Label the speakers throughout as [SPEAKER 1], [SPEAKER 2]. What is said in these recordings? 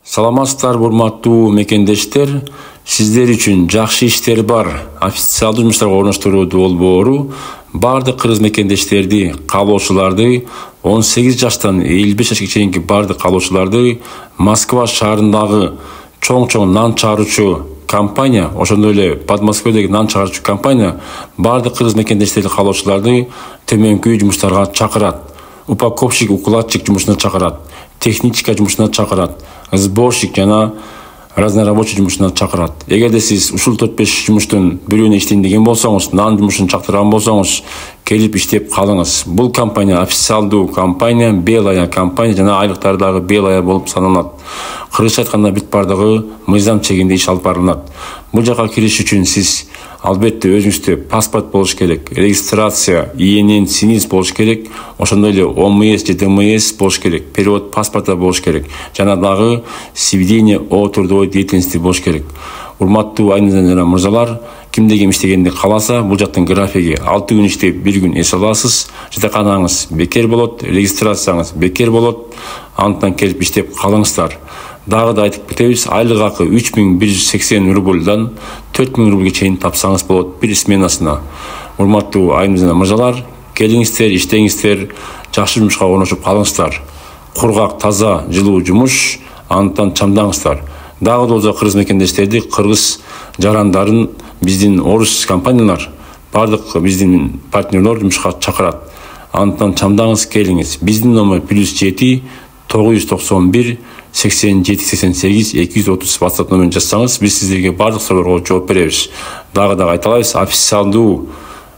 [SPEAKER 1] Саламатсыздар, урматтуу мекендештер. Сиздер үчүн жакшы иштер бар. Официалдуу жумуштарга орноштурууну болбоору бардык кыргыз мекендештерди, каалоочуларды, 18 жаштан 55 жашка чейинки бардык каалоочуларды Москва шаарындагы чоң нан чыгаруучу компания, ошондой эле Подмосковьедеги нан чыгаруучу компания бардык кыргыз мекендештерди, каалоочуларды төмөнкү жумуштарга чакырат. Упаковщик, укладчик жумушуна чакырат, техничка жумушуна чакырат, сборщик жана разнорабочий жумушуна чакырат. Эгерде сиз ушул 4-5 жумуштун бирөөнө иштейин деген болсоңуз, нан жумушун чактырган болсоңуз, келип иштеп калыңыз. Бул компания официалдуу компания, белая компания жана айлыктары дагы белая болуп саналат. Кыргызча айтканда бүт бардыгы мыйзам чегинде иш алып барылат. Бул жака кириш үчүн сиз албетте өзүңүздө паспорт болуш керек, регистрация, ИНН, СИНИС болуш керек, ошондой эле ОМС, ЖТМС болуш керек, перевод паспорта болуш керек, жана дагы сведение о трудовой деятельности болуш керек. Урматтуу айнымдар жана мырзалар, кимде ким иштегенди кааласа, бул жактын графиги 6 күн иштеп 1 күн эс аласыз, жатаканаңыз бекер болот, регистрацияңыз бекер болот, антан келип иштеп калыңыздар. Дагы да айтып кетебиз, айлык акы 3180 рубльдан 4000 рубльге чейин тапсаңыз болот бир сменасына. Урматтуу айнымдар жана мырзалар, келиңиздер, иштеңиздер, жакшы жумушка орношуп калыңыздар. Кургак, таза, жылуу жумуш, антан чамдаңыздар. Дагы болсо кыргыз мекендештерди, кыргыз жарандарын биздин орус компаниялар, бардык биздин партнерлор жумушка чакырат. Антан чамдаңыз, келиңиз. Биздин номер +7 991 87 88 230 WhatsApp номерин жазсаңыз, биз сиздерге бардык суроолорго жооп беребиз. Дагы айталайбыз, официалдуу,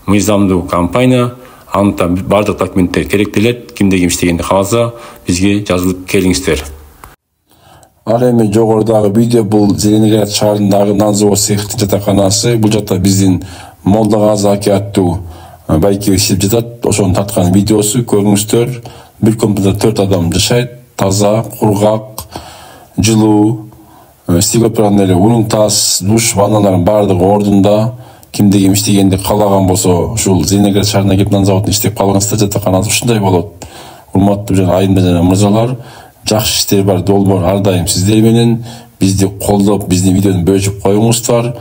[SPEAKER 1] мыйзамдуу компания, антан бардык документтер керектелет. Кимде ким иштегенди кааласа, бизге жазылып келиңиздер. Ал эми жогорудагы видео бул Зеленоград шаарындагы нан завод цехтин жатаканасы. Бул жакта биздин Молдогаzy аке аттуу байке иштеп жатат. Ошонун тарткан видеосу көрүңүздөр. Бир комнатада 4 адам жашайт. Таза, кургак, жылуу, стигип турган эле унитаз, душ, ванналардын бардыгы ордунда. Кимде ким иштегенди каалаган болсо, ушул Зеленоград шаарына келип нан заводунда иштеп калыңыздар. Жатаканасы ушундай болот. Урматтуу айнымдар жана мырзалар, жакшы иштер бар, долбоор ар дайым сиздер менен. Бизди колдоп, биздин видеону бөлүшүп коюңуздар.